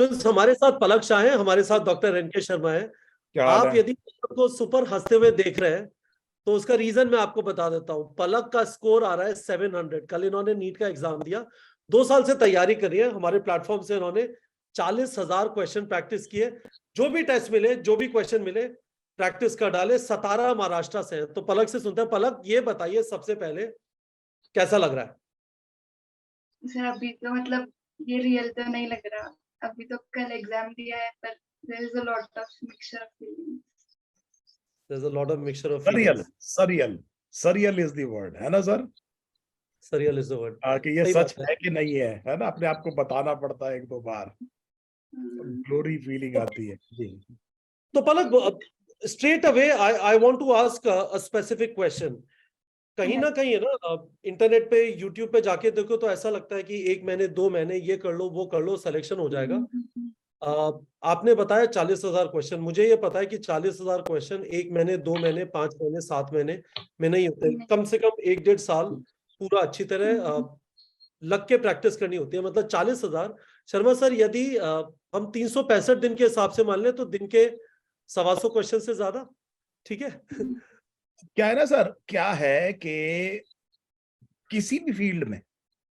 Students, हमारे साथ पलक शाह हैं, हमारे साथ डॉक्टर एनके शर्मा है। क्या हाल आप है? यदि पलक को सुपर हंसते हुए देख रहे हैं तो उसका रीजन मैं आपको बता देता हूँ। पलक का स्कोर आ रहा है 700। कल इन्होंने नीट का एग्जाम दिया, 2 साल से तैयारी करी है। हमारे प्लेटफॉर्म से इन्होंने 40,000 क्वेश्चन प्रैक्टिस किए। जो भी टेस्ट मिले, जो भी क्वेश्चन मिले, प्रैक्टिस कर डाले। 17 महाराष्ट्र से हैं। तो पलक से सुनते हैं। पलक, ये बताइए सबसे पहले कैसा लग रहा है? सर अभी तो मतलब ये रियल तो नहीं लग रहा। अभी तो कल एग्जाम दिया है, पर there is a lot of mixture of feelings. There's a lot of mixture of surreal, feelings. Surreal is the word, है ना sir? Surreal is the word. कि ये सही सच बात है कि नहीं है ना? अपने आप को बताना पड़ता है 1-2 बार, ग्लोरी फीलिंग आती है जी। तो Palak, straight away I want to ask a specific question. कहीं ना कहीं है ना, इंटरनेट पे, यूट्यूब पे जाके देखो तो ऐसा लगता है कि 1 महीने 2 महीने ये कर लो, वो कर लो, सिलेक्शन हो जाएगा। आपने बताया 40,000 क्वेश्चन। मुझे ये पता है कि 40,000 क्वेश्चन 1 महीने 2 महीने 5 महीने 7 महीने में नहीं होते। कम से कम 1-1.5 साल पूरा अच्छी तरह लग के प्रैक्टिस करनी होती है। मतलब 40,000। शर्मा सर, यदि हम 365 दिन के हिसाब से मान लें तो दिन के 125 क्वेश्चन से ज्यादा ठीक है? क्या है ना सर, क्या है कि किसी भी फील्ड में,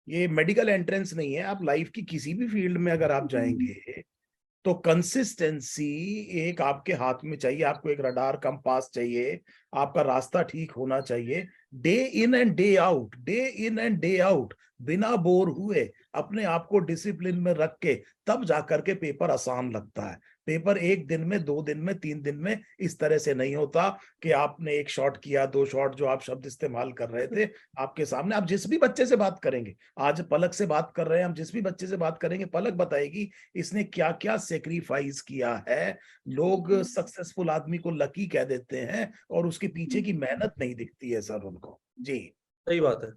ये मेडिकल एंट्रेंस नहीं है, आप लाइफ की किसी भी फील्ड में अगर आप जाएंगे तो कंसिस्टेंसी एक आपके हाथ में चाहिए। आपको एक रडार कंपास चाहिए, आपका रास्ता ठीक होना चाहिए। Day in and day out, day in and day out, बिना बोर हुए अपने आप को डिसिप्लिन में रख के तब जाकर के पेपर आसान लगता है। पेपर 1 दिन में, 2 दिन में, 3 दिन में इस तरह से नहीं होता कि आपने 1 शॉट किया, 2 शॉट, जो आप शब्द इस्तेमाल कर रहे थे आपके सामने। आप जिस भी बच्चे से बात करेंगे, आज पलक से बात कर रहे हैं हम, जिस भी बच्चे से बात करेंगे पलक बताएगी इसने क्या क्या सेक्रीफाइस किया है। लोग सक्सेसफुल आदमी को लकी कह देते हैं और उसके पीछे की मेहनत नहीं दिखती है सर उनको जी। सही बात है।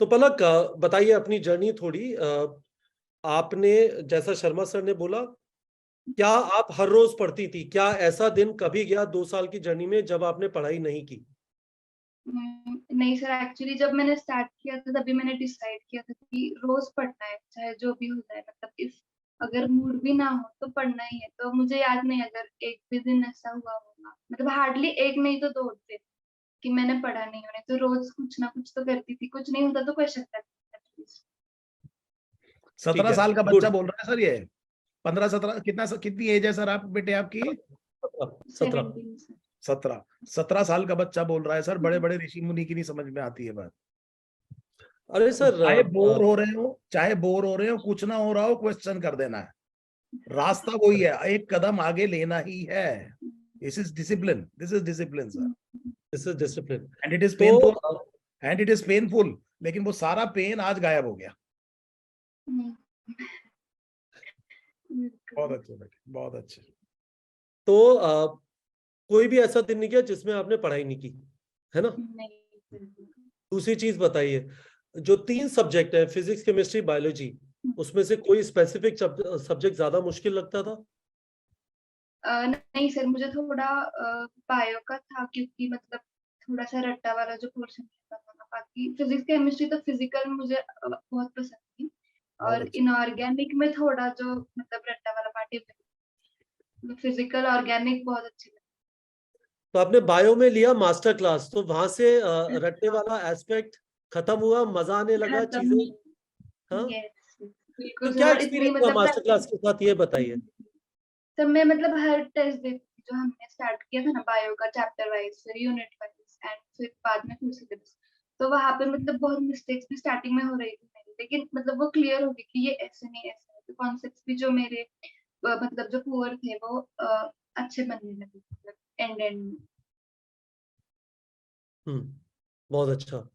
तो पलक, बताइए अपनी जर्नी थोड़ी। आपने, जैसा शर्मा सर ने बोला, क्या आप हर रोज पढ़ती थी? क्या ऐसा दिन कभी गया 2 साल की जर्नी में जब आपने पढ़ाई नहीं की? नहीं सर, एक्चुअली जब मैंने स्टार्ट किया था तभी मैंने डिसाइड किया था कि रोज पढ़ना है, चाहे जो भी हो जाए। मतलब इफ अगर मूड भी ना हो तो पढ़ना ही है। तो मुझे याद नहीं अगर एक भी दिन ऐसा हुआ होगा, मतलब हार्डली एक नहीं तो 2 दिन कि मैंने पढ़ा नहीं होने। तो रोज कुछ ना कुछ तो करती थी, कुछ नहीं होता तो क्वेश्चन करती थी। 17 साल का बच्चा गुड। बोल रहा है सर ये। 15-17 कितनी एज है सर आप बेटे आपकी? 17। 17 साल का बच्चा बोल रहा है सर। बड़े बड़े ऋषि मुनि की नहीं समझ में आती है बात। अरे सर, चाहे बोर हो रहे हो, चाहे बोर हो रहे हो, कुछ ना हो रहा हो, क्वेश्चन कर देना है। रास्ता वही है, एक कदम आगे लेना ही है। This is discipline, this is discipline sir, this is discipline. And it is so painful, and it is painful. लेकिन वो सारा पेन आज गायब हो गया। बहुत अच्छे बेटे, बहुत अच्छे। तो कोई भी ऐसा दिन नहीं गया जिसमें आपने पढ़ाई नहीं की, है ना? दूसरी चीज बताइए, जो 3 सब्जेक्ट है, फिजिक्स, केमिस्ट्री, बायोलॉजी, उसमें से कोई स्पेसिफिक सब्जेक्ट ज्यादा मुश्किल लगता था? नहीं सर, मुझे थोड़ा बायो का था, क्योंकि मतलब थोड़ा सा रट्टा वाला जो पोर्शन रहता था ना। बाकी फिजिक्स केमिस्ट्री तो फिजिकल मुझे बहुत पसंद थी। और इनऑर्गेनिक में थोड़ा जो मतलब रट्टा वाला पार्ट है, फिजिकल ऑर्गेनिक बहुत अच्छी लगी। तो आपने बायो में लिया मास्टर क्लास, तो वहां से रट्टे वाला एस्पेक्ट खत्म हुआ, मजा आने लगा चीजें? हाँ, तो क्या इतनी एक्सपीरियंस था मतलब मास्टर क्लास के साथ, ये बताइए। तब मैं मतलब हर टेस्ट देती थी जो हमने स्टार्ट किया था ना, बायो का, चैप्टर वाइज, फिर यूनिट वाइज, एंड फिर बाद में फुल सिलेबस। तो वहां पे मतलब बहुत मिस्टेक्स भी स्टार्टिंग में हो रही थी मेरी, लेकिन मतलब वो क्लियर हो गई कि ये ऐसे नहीं ऐसे है। तो कॉन्सेप्ट्स भी जो मेरे मतलब जो पुअर थे वो अच्छे बनने लगे मतलब एंड में। बहुत अच्छा।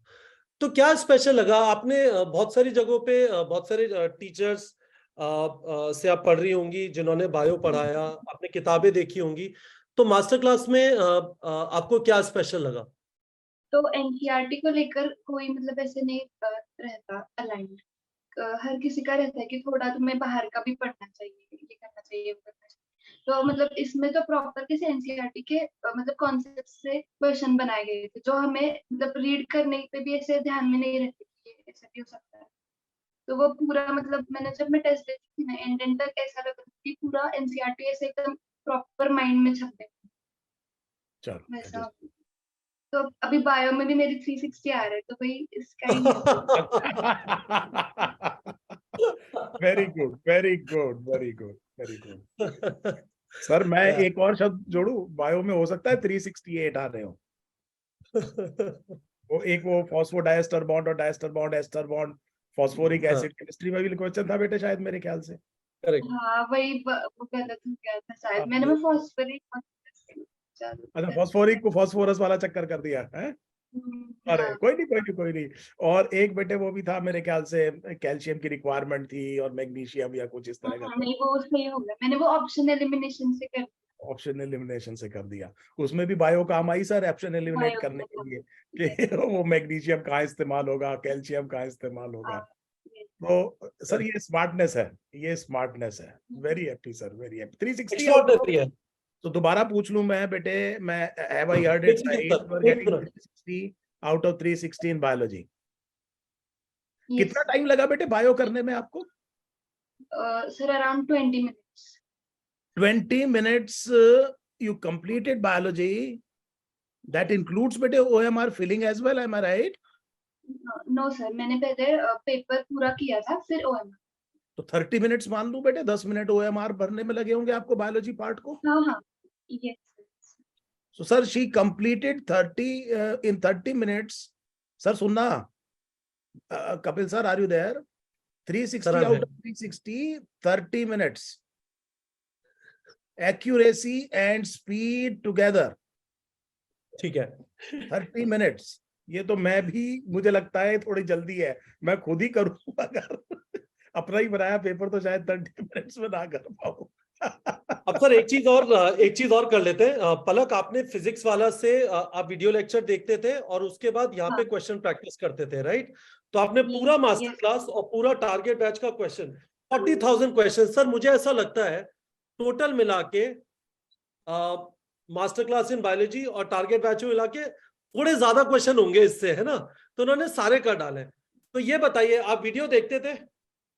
तो क्या स्पेशल लगा आपने? बहुत सारी जगहों पे बहुत सारे टीचर्स से आप पढ़ रही होंगी जिन्होंने बायो पढ़ाया, आपने किताबें देखी होंगी। तो मास्टर क्लास में आपको क्या स्पेशल लगा? तो एनसीईआरटी को लेकर कोई मतलब ऐसे नहीं रहता अलाइंड। हर किसी का रहता है कि थोड़ा तुम्हें बाहर का भी पढ़ना चाहिए, ये करना चाहिए, वो करना चाहिए। तो मतलब इसमें तो प्रॉपर किसी एनसीईआरटी के मतलब कॉन्सेप्ट से क्वेश्चन बनाए गए थे, जो हमें मतलब रीड करने पे भी ऐसे ध्यान में नहीं रहते कि ये ऐसा भी हो सकता है। तो वो पूरा मतलब मैंने जब मैं टेस्ट देती थी ना, एंड तक ऐसा लग रहा था पूरा एनसीईआरटी ऐसे एकदम प्रॉपर माइंड में छप गया चलो वैसा। तो अभी बायो में भी मेरी 360 आ रहे हैं, तो भाई इसका ही very good, very good, very good, very good. Sir मैं एक और शब्द जोड़ू, बायो में हो सकता है 368 आ रहे हो। वो फॉस्फोडाइएस्टर बॉन्ड और diester bond, ester bond, phosphoric acid, chemistry में भी क्वेश्चन था बेटे शायद मेरे ख्याल से। करेक्ट। हाँ वही वो गलत हो गया था शायद, हाँ, मैंने वो फॉस्फोरिक अच्छा फॉस्फोरिक को फॉस्फोरस वाला चक्कर कर दिया है। अरे हाँ कोई नहीं, कोई नहीं, कोई नहीं। और एक बेटे वो भी था मेरे ख्याल से, कैल्शियम की रिक्वायरमेंट थी और मैग्नीशियम या कुछ इस तरह का। नहीं वो सही हो गया, मैंने वो ऑप्शन एलिमिनेशन से कर ऑप्शन एलिमिनेशन से कर दिया। उसमें भी बायो काम आई सर, ऑप्शन एलिमिनेट बायो करने का के लिए कि वो मैग्नीशियम कहाँ इस्तेमाल होगा, कैल्शियम कहाँ इस्तेमाल होगा। तो सर ये स्मार्टनेस है, ये स्मार्टनेस है। Very happy sir, very happy. 360 extraordinary है। तो दोबारा पूछ लूं मैं बेटे, मैं हैव आई हर्ड एक it second right, sir, you are एक getting minute. 360 out of 360 in biology. Yes, कितना टाइम लगा बेटे बायो करने में आपको? sir, around 20 minutes. 20 minutes you completed biology. That includes बेटे OMR filling as well, am I right? No sir, मैंने पहले पेपर पूरा किया था फिर OMR। तो 30 minutes मान लूं बेटे, 10 मिनट OMR भरने में लगे होंगे आपको बायोलॉजी पार्ट को। हाँ हाँ yes sir। So sir, she completed 30 in 30 minutes. Sir सुनना, Kapil sir, are you there? 360 out of 360, 30 minutes. Accuracy and speed together. ठीक है। 30 minutes। ये तो मैं भी, मुझे लगता है थोड़ी जल्दी है, मैं खुद ही करूँ अगर अपना ही बनाया पेपर तो शायद 30 मिनट्स में ना कर पाऊं। अब सर एक चीज और कर लेते हैं। पलक, आपने फिजिक्स वाला से आप वीडियो लेक्चर देखते थे और उसके बाद यहाँ पे हाँ। क्वेश्चन प्रैक्टिस करते थे, राइट? तो आपने पूरा मास्टर yes। क्लास और पूरा टारगेट बैच का क्वेश्चन 40,000 क्वेश्चन। सर मुझे ऐसा लगता है टोटल मिला के मास्टर क्लास इन बायोलॉजी और टारगेट बैच में मिला के थोड़े ज्यादा क्वेश्चन होंगे इससे, है ना? तो उन्होंने सारे कर डाले। तो ये बताइए, आप वीडियो देखते थे,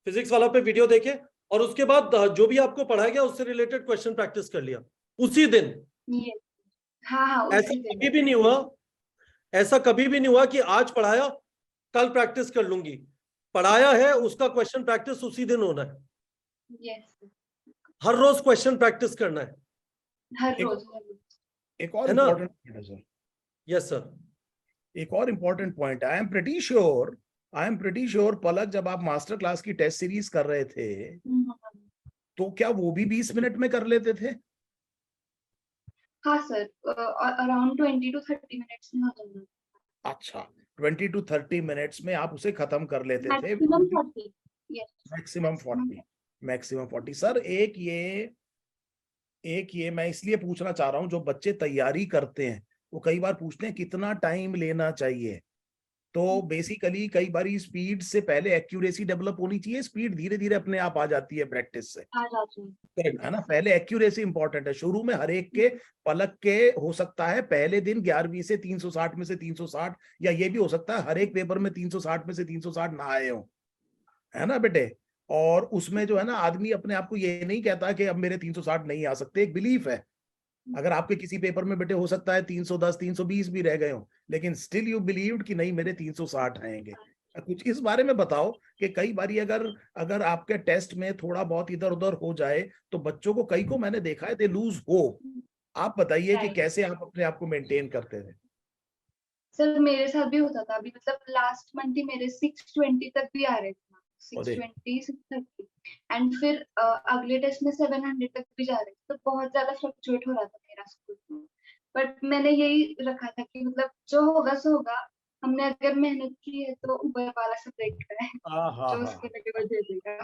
फिजिक्स वाला पे वीडियो देखे और उसके बाद जो भी आपको पढ़ाया गया उससे रिलेटेड क्वेश्चन प्रैक्टिस कर लिया उसी दिन? yes। हाँ हाँ ऐसा उसी दिन। कभी भी नहीं हुआ, ऐसा कभी भी नहीं हुआ कि आज पढ़ाया कल प्रैक्टिस कर लूंगी। पढ़ाया है उसका क्वेश्चन प्रैक्टिस उसी दिन होना है। yes। हर रोज क्वेश्चन प्रैक्टिस करना है, हर रोज एक और है ना? इम्पोर्टेंट पॉइंट है सर, यस सर। एक और important point. I am pretty sure Palak, जब आप मास्टर क्लास की टेस्ट सीरीज कर रहे थे तो क्या वो भी 20 मिनट में कर लेते थे? हाँ सर, अराउंड 20 to 30 मिनट्स में हो जाना। अच्छा, 20 to 30 मिनट्स में आप उसे खत्म कर लेते थे। Maximum 40। yes। Maximum 40, maximum 40। Sir एक ये मैं इसलिए पूछना चाह रहा हूं, जो बच्चे तैयारी करते हैं वो कई बार पूछते हैं कितना टाइम लेना चाहिए। तो बेसिकली कई बारी स्पीड से पहले एक्यूरेसी डेवलप होनी चाहिए, स्पीड धीरे धीरे अपने आप आ जाती है प्रैक्टिस से, आ जाती है ना? पहले एक्यूरेसी इंपॉर्टेंट है। शुरू में हर एक के, पलक के हो सकता है पहले दिन 11वीं से 360 में से 360, या ये भी हो सकता है हर एक पेपर में 360 में से 360 ना आए हो, है ना बेटे? और उसमें जो है ना, आदमी अपने आप को ये नहीं कहता कि अब मेरे 360 नहीं आ सकते, एक बिलीफ है। अगर आपके किसी पेपर में बेटे हो सकता है 310 320 भी रह गए हो, लेकिन स्टिल यू बिलीव्ड कि नहीं मेरे 360 आएंगे। कुछ इस बारे में बताओ कि कई बारी अगर आपके टेस्ट में थोड़ा बहुत इधर उधर हो जाए तो बच्चों को, कई को मैंने देखा है, दे लूज होप। आप बताइए कि कैसे आप अपने आप को मेंटेन करते थे? सर मेरे साथ भी होता था। अभी मतलब लास्ट मंथ ही मेरे 620 तक भी आ रहे थे, 620 630, एंड फिर अगले टेस्ट में 700 तक भी जा रहे थे। तो बहुत ज्यादा फ्लक्चुएट हो रहा था मेरा स्कूल में। बट मैंने यही रखा था कि मतलब जो होगा सो होगा, हमने अगर मेहनत की है तो ऊपर वाला सब देख रहा है, जो उसको लगे वो दे देगा।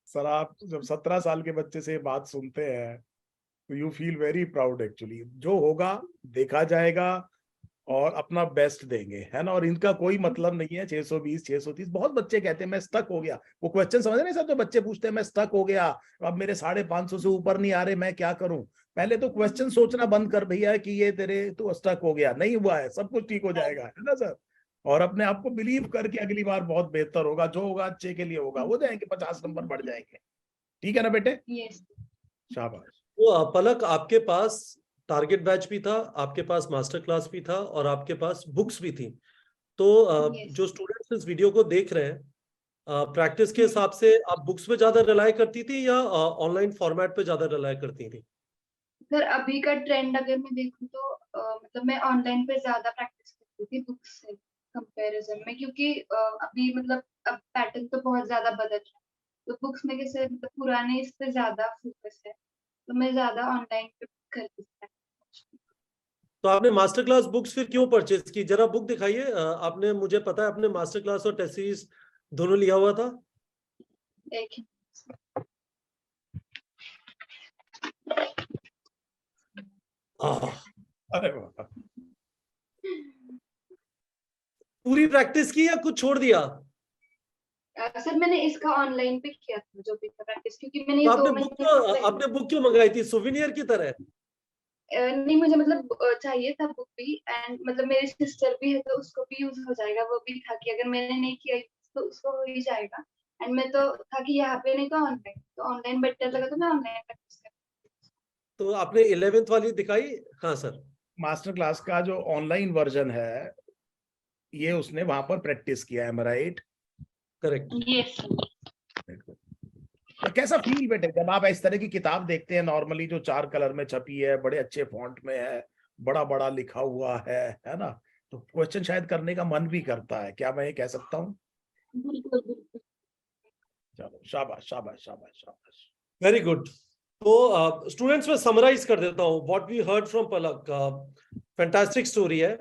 सर आप जब 17 साल के बच्चे से ये बात सुनते हैं तो you feel very proud actually. जो होगा देखा जाएगा और अपना बेस्ट देंगे, है ना? और इनका कोई मतलब नहीं है 620 630। बहुत बच्चे कहते हैं मैं स्टक हो गया, वो क्वेश्चन समझ रहे हैं सर? तो बच्चे पूछते हैं मैं स्टक हो गया, अब मेरे 550 से ऊपर नहीं आ रहे, मैं क्या करूं? पहले तो क्वेश्चन सोचना बंद कर भैया कि ये तेरे तो स्टक हो गया, नहीं हुआ है, सब कुछ ठीक हो जाएगा, है ना सर? और अपने आप को बिलीव करके अगली बार बहुत बेहतर होगा, जो होगा अच्छे के लिए होगा, हो जाएंगे, 50 नंबर बढ़ जाएंगे। ठीक है ना बेटे? यस। शाबाश। तो पलक, आपके पास टारगेट बैच भी था, आपके पास मास्टर क्लास भी था, और आपके पास बुक्स भी थी। तो यस। जो स्टूडेंट्स इस वीडियो को देख रहे हैं, प्रैक्टिस के हिसाब से आप बुक्स पे ज्यादा रिलाय करती थी या ऑनलाइन फॉर्मेट पे ज्यादा रिलाय करती थी? सर अभी का ट्रेंड अगर मैं देखूँ तो मतलब मैं ऑनलाइन पे ज्यादा प्रैक्टिस करती थी बुक्स से कंपैरिजन में, क्योंकि अभी मतलब अब पैटर्न तो बहुत ज्यादा बदल रहा है, तो बुक्स में कैसे मतलब पुराने इस पे ज्यादा फोकस है, तो मैं ज्यादा ऑनलाइन पे करती थी। तो आपने मास्टर क्लास बुक्स फिर क्यों परचेज की? जरा बुक दिखाइए। आपने, मुझे पता है आपने मास्टर क्लास और टेस्ट सीरीज दोनों लिया हुआ था। एक आह, अरे वाह। पूरी प्रैक्टिस की या कुछ छोड़ दिया? सर मैंने इसका ऑनलाइन पे किया था जो भी था प्रैक्टिस, क्योंकि मैंने तो ये 2 आपने बुक महीने क्यों, ऑफलाइन। आपने बुक क्यों मंगाई थी, सुविनियर की तरह? नहीं मुझे मतलब चाहिए था बुक भी, एंड मतलब मेरी सिस्टर भी है तो उसको भी यूज हो जाएगा, वो भी था कि अगर मैंने नहीं किया तो उसको हो ही जाएगा। एंड मैं तो था कि यहाँ पे नहीं तो ऑनलाइन बेटर लगा, तो मैं ऑनलाइन प्रैक्टिस कर। तो आपने 11th वाली दिखाई? हाँ सर। मास्टर क्लास का जो ऑनलाइन वर्जन है ये उसने वहां पर प्रैक्टिस किया है, राइट? करेक्ट। यस। तो कैसा फील बेटे जब आप इस तरह की किताब देखते हैं, नॉर्मली जो 4 कलर में छपी है, बड़े अच्छे फॉन्ट में है, बड़ा बड़ा लिखा हुआ है ना? तो क्वेश्चन शायद करने का मन भी करता है, क्या मैं ये कह सकता हूँ? बिल्कुल बिल्कुल। चलो शाबाश शाबाश शाबाश शाबाश। Very good. तो स्टूडेंट्स में समराइज कर देता हूँ what we heard from Palak. Fantastic story है।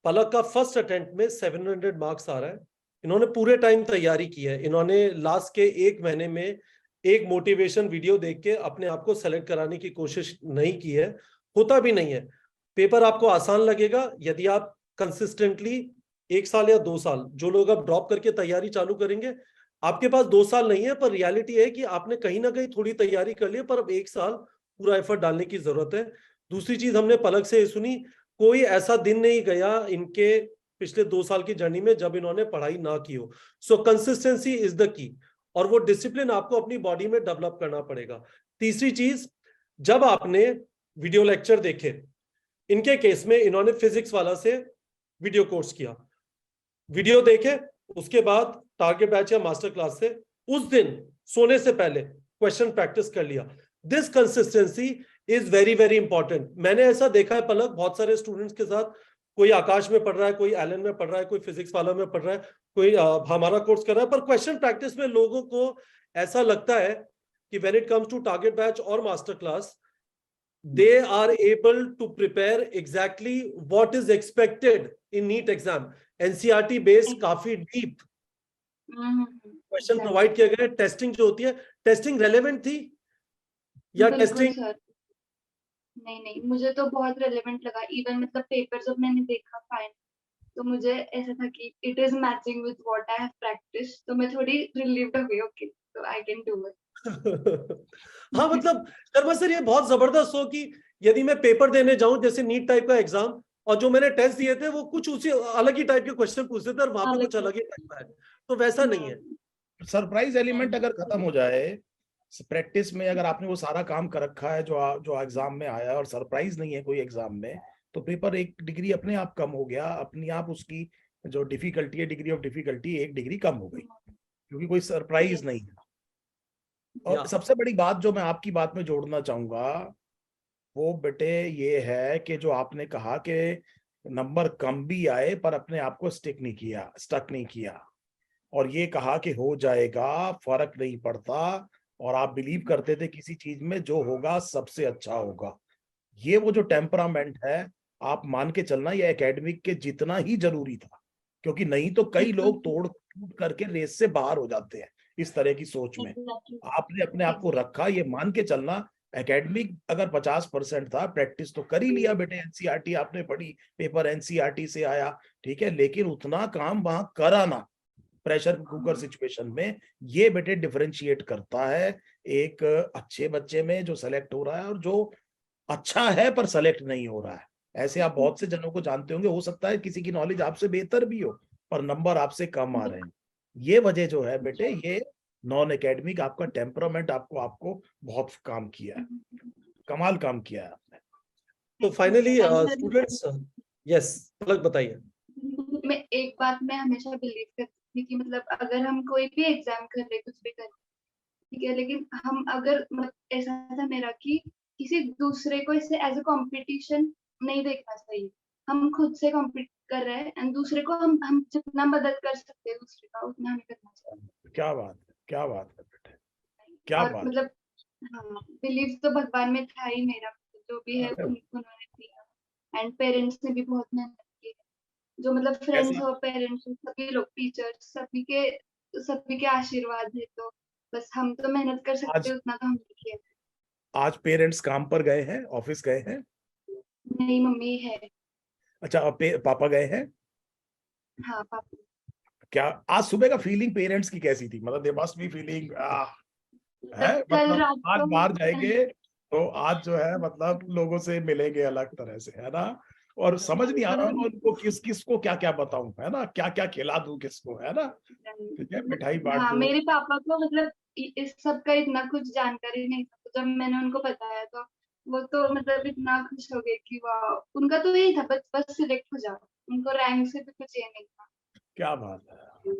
पलक का फर्स्ट अटेम्प्ट में 700 मार्क्स आ रहा है। इन्होंने पूरे टाइम तैयारी की है। इन्होंने लास्ट के 1 महीने में एक मोटिवेशन वीडियो देख के अपने आप को सेलेक्ट कराने की कोशिश नहीं की है, होता भी नहीं है। पेपर आपको आसान लगेगा यदि आप कंसिस्टेंटली 1 साल या 2 साल, जो लोग अब ड्रॉप करके तैयारी चालू करेंगे, आपके पास 2 साल नहीं है, पर रियलिटी है कि आपने कहीं ना कहीं थोड़ी तैयारी कर ली है, पर अब 1 साल पूरा एफर्ट डालने की जरूरत है। दूसरी चीज हमने पलक से सुनी, कोई ऐसा दिन नहीं गया इनके पिछले 2 साल की जर्नी में जब इन्होंने पढ़ाई ना की हो। सो कंसिस्टेंसी इज द की, और वो डिसिप्लिन आपको अपनी बॉडी में डेवलप करना पड़ेगा। तीसरी चीज, जब आपने वीडियो लेक्चर देखे, इनके केस में इन्होंने फिजिक्स वाला से वीडियो कोर्स किया, वीडियो देखे, उसके बाद टारगेट बैच या मास्टर क्लास से उस दिन सोने से पहले क्वेश्चन प्रैक्टिस कर लिया। This consistency is very very important. मैंने ऐसा देखा है पलक बहुत सारे स्टूडेंट्स के साथ, कोई आकाश में पढ़ रहा है, कोई एलन में पढ़ रहा है, कोई फिजिक्स वाला में पढ़ रहा है, कोई हमारा कोर्स कर रहा है, पर क्वेश्चन प्रैक्टिस में लोगों को ऐसा लगता है कि when it comes to target batch और master class, they are able to prepare exactly what is expected in NEET exam. NCERT based काफी डीप क्वेश्चन प्रोवाइड किए गए। टेस्टिंग जो होती है, टेस्टिंग रेलेवेंट थी या बिल्कुल टेस्टिंग? सर। नहीं नहीं, मुझे तो बहुत रेलेवेंट लगा। इवन मतलब पेपर जब मैंने देखा फाइनल, तो मुझे ऐसा था कि it is matching with what I have practice, तो मैं थोड़ी रिलीव्ड हो गई। ओके, तो आई कैन डू हाँ इट। मतलब शर्मा सर, ये बहुत जबरदस्त हो कि यदि मैं पेपर देने जाऊं जैसे नीट टाइप का एग्जाम, और जो मैंने टेस्ट दिए थे वो कुछ उसी अलग ही टाइप के क्वेश्चन पूछते थे और वहां पे कुछ अलग ही टाइप का है, तो वैसा नहीं है। सरप्राइज एलिमेंट अगर खत्म हो जाए प्रैक्टिस में, अगर आपने वो सारा काम कर रखा है जो जो एग्जाम में आया और सरप्राइज नहीं है कोई एग्जाम में, तो पेपर 1 डिग्री अपने आप कम हो गया, अपनी आप उसकी जो डिफिकल्टी है, डिग्री ऑफ डिफिकल्टी 1 डिग्री कम हो गई, क्योंकि कोई सरप्राइज नहीं है। और या सबसे बड़ी बात जो मैं आपकी बात में जोड़ना चाहूंगा वो बेटे ये है कि जो आपने कहा कि नंबर कम भी आए पर अपने आप को स्टक नहीं किया, और ये कहा कि हो जाएगा, फर्क नहीं पड़ता, और आप बिलीव करते थे किसी चीज में जो होगा सबसे अच्छा होगा। ये वो जो टेम्परामेंट है, आप मान के चलना ये एकेडमिक के जितना ही जरूरी था, क्योंकि नहीं तो कई लोग तोड़ टूट करके रेस से बाहर हो जाते हैं इस तरह की सोच में। आपने अपने आप को रखा, ये मान के चलना एकेडमिक अगर 50% था, प्रैक्टिस तो कर ही लिया बेटे, एनसीईआरटी आपने पढ़ी, पेपर एनसीईआरटी से आया, ठीक है, लेकिन उतना काम वहां कराना प्रेशर कुकर सिचुएशन में, ये बेटे डिफरेंशिएट करता है एक अच्छे बच्चे में जो सेलेक्ट हो रहा है और जो अच्छा है पर सेलेक्ट नहीं हो रहा है। ऐसे आप बहुत से जनों को जानते होंगे, हो सकता है किसी की नॉलेज आपसे बेहतर भी हो पर नंबर आपसे कम आ रहे हैं। ये वजह जो है बेटे, ये नॉन एकेडमिक आपका टेम्परामेंट आपको बहुत काम किया है, कमाल काम किया है आपने। तो finally And sir, students, yes Palak बताइए। मैं एक बात मैं हमेशा बिलीव करती थी कि मतलब अगर हम कोई भी एग्जाम कर रहे कुछ भी कर रहे, ठीक है, लेकिन हम अगर ऐसा था मेरा कि किसी दूसरे को इसे एज अ कंपटीशन नहीं देखना चाहिए। हम खुद से कॉम्पीट कर रहे हैं एंड दूसरे को हम जितना मदद कर सकते हैं दूसरे का उतना हमें करना चाहिए। क्या बात है, क्या बात है बेटे, क्या और बात। मतलब हाँ, बिलीव तो भगवान में था ही मेरा, जो भी है अरे उन्होंने दिया। एंड पेरेंट्स ने भी बहुत मेहनत की, जो मतलब फ्रेंड्स कैसा, और पेरेंट्स सभी लोग, टीचर्स, सभी के आशीर्वाद है। तो बस हम तो मेहनत कर सकते आज हैं उतना तो हमने किया। आज पेरेंट्स काम पर गए हैं, ऑफिस गए हैं? नहीं, मम्मी है। अच्छा, अब पापा गए हैं? हाँ, पापा। क्या आज सुबह का फीलिंग पेरेंट्स की कैसी थी? मतलब दे मस्ट बी फीलिंग है, मतलब कल मतलब रात आज को बाहर जाएंगे तो आज जो है मतलब लोगों से मिलेंगे अलग तरह से, है ना? और समझ नहीं आ रहा मतलब होगा उनको किसको क्या क्या बताऊं, है ना, क्या क्या खिला दूं किसको, है ना? ठीक है, मिठाई बांट हाँ, दो। मेरे पापा को मतलब इस सब का इतना कुछ जानकारी नहीं था, तो जब मैंने उनको बताया तो वो तो मतलब इतना खुश हो गए कि वाह, उनका तो यही था, बस बस सिलेक्ट हो जाओ, उनको रैंक से भी कुछ ये नहीं था। क्या बात है।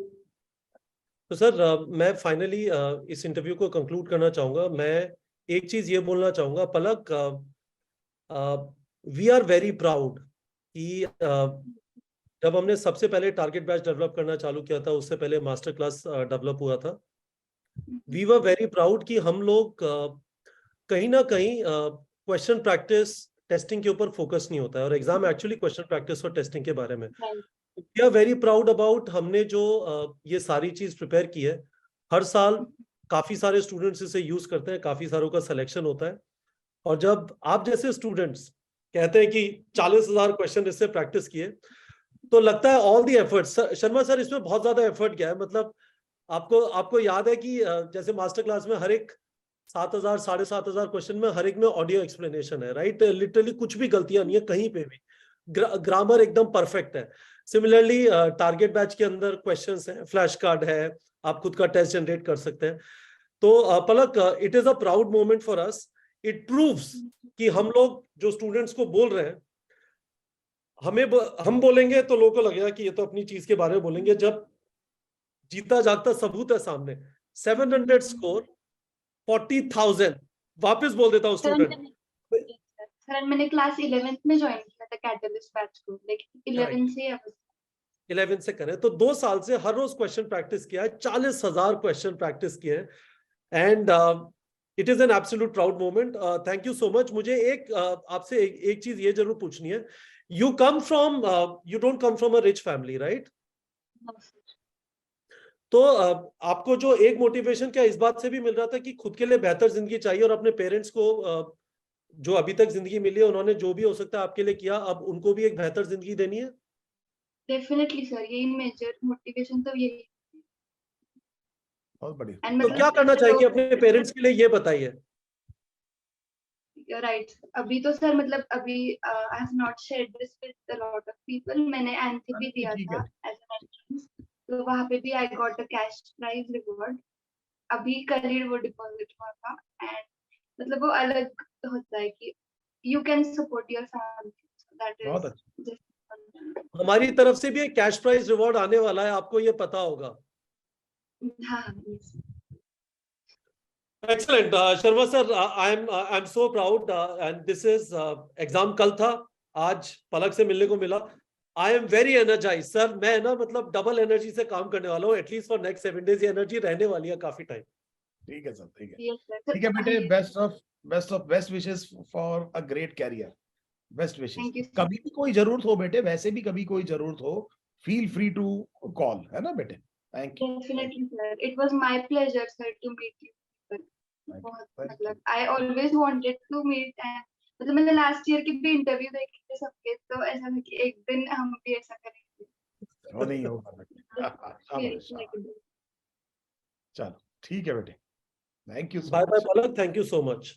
तो सर मैं फाइनली इस इंटरव्यू को कंक्लूड करना चाहूंगा। मैं एक चीज ये बोलना चाहूंगा पलक, वी आर वेरी प्राउड कि जब हमने सबसे पहले टारगेट बैच डेवलप करना चालू किया था, उससे पहले मास्टर क्लास डेवलप हुआ था। वी वर वेरी प्राउड कि हम लोग कहीं ना कहीं क्वेश्चन प्रैक्टिस टेस्टिंग के ऊपर फोकस नहीं होता है, और एग्जाम एक्चुअली क्वेश्चन प्रैक्टिस और टेस्टिंग के बारे में। We are very proud about हमने जो ये सारी चीज प्रिपेयर की है। हर साल काफी सारे स्टूडेंट्स इसे यूज करते हैं, काफी सारों का सिलेक्शन होता है। और जब आप जैसे स्टूडेंट्स कहते हैं कि 40,000 क्वेश्चन इससे प्रैक्टिस किए, तो लगता है all the efforts. Sharma sir, इसमें बहुत ज्यादा एफर्ट गया है। मतलब आपको आपको याद है कि जैसे मास्टर क्लास में हर एक 7,000 7,500 क्वेश्चन में हर एक में ऑडियो एक्सप्लेनेशन है, राइट? लिटरली कुछ भी गलतियां नहीं है कहीं पे भी, ग्रामर एकदम परफेक्ट है। सिमिलरली टारगेट बैच के अंदर क्वेश्चंस हैं, फ्लैश कार्ड है, आप खुद का टेस्ट जनरेट कर सकते हैं। तो Palak, it is a proud moment for us. It proves कि हम लोग जो स्टूडेंट्स को बोल रहे हैं, हम बोलेंगे तो लोगों को लगेगा कि ये तो अपनी चीज के बारे में बोलेंगे। जब जीता जागता सबूत है सामने, 700 स्कोर, 40,000, वापस बोल देता हूँ सर स्टूडेंट। मैंने क्लास 11th में ज्वाइन किया था कैटलिस्ट बैच को, लेकिन 11 से अब 11 से करें तो 2 साल से हर रोज क्वेश्चन प्रैक्टिस किया है, 40,000 क्वेश्चन प्रैक्टिस किए हैं। And it is an absolute proud moment. Thank you so much. मुझे आपसे एक चीज ये जरूर पूछनी है। You don't come from a rich family, right? तो आपको जो एक मोटिवेशन क्या इस बात से भी मिल रहा था कि खुद के लिए बेहतर जिंदगी चाहिए, और अपने पेरेंट्स को जो अभी तक जिंदगी मिली है, उन्होंने जो भी हो सकता है आपके लिए किया, अब उनको भी एक बेहतर जिंदगी देनी है? डेफिनेटली सर, यही मेजर मोटिवेशन तो यही। बहुत बढ़िया। एंड तो क्या मतलब करना ऐसे चाहिए लोग, अपने पेरेंट्स के लिए, ये बताइए। राइट, अभी तो सर मतलब अभी I have not shared this with a lot of people. मैंने एंथी भी दिया ठीक था है। एज एन एंट्रेंस, तो वहां पे भी I got a cash prize reward. अभी कल ही वो डिपॉजिट हुआ था। एंड मतलब वो अलग होता है कि you can support your family, that बहुत इज अच्छा। जस्ट। हमारी तरफ से भी एक कैश प्राइज रिवॉर्ड आने वाला है, आपको ये पता होगा। हाँ, yes. Excellent Sharma sir, I am so proud. And this is exam कल था, आज पलक से मिलने को मिला। I am very energize sir. मैं ना मतलब डबल एनर्जी से काम करने वाला हूँ, एटलीस्ट फॉर नेक्स्ट 7 डेज। ये एनर्जी रहने वाली है काफी टाइम। ठीक है सर, ठीक है। Yes, sir. ठीक है बेटे, Yes. Best wishes for a great career. Best wishes. Thank you, sir. कभी भी कोई जरूरत हो बेटे, वैसे भी कभी कोई जरूरत हो, फील फ्री टू कॉल, है ना बेटे? Thank you. Definitely, sir. It was my pleasure, sir, to meet you. बहुत थैंक यू। मतलब I always wanted to meet, and मतलब मैंने लास्ट ईयर की भी इंटरव्यू देखे थे सबके, तो ऐसा था कि एक दिन हम भी ऐसा करेंगे। वो नहीं होगा बेटे। फिर शाबाश शाबाश। चलो ठीक है बेटे, thank you so bye bye much. Palak, thank you so much.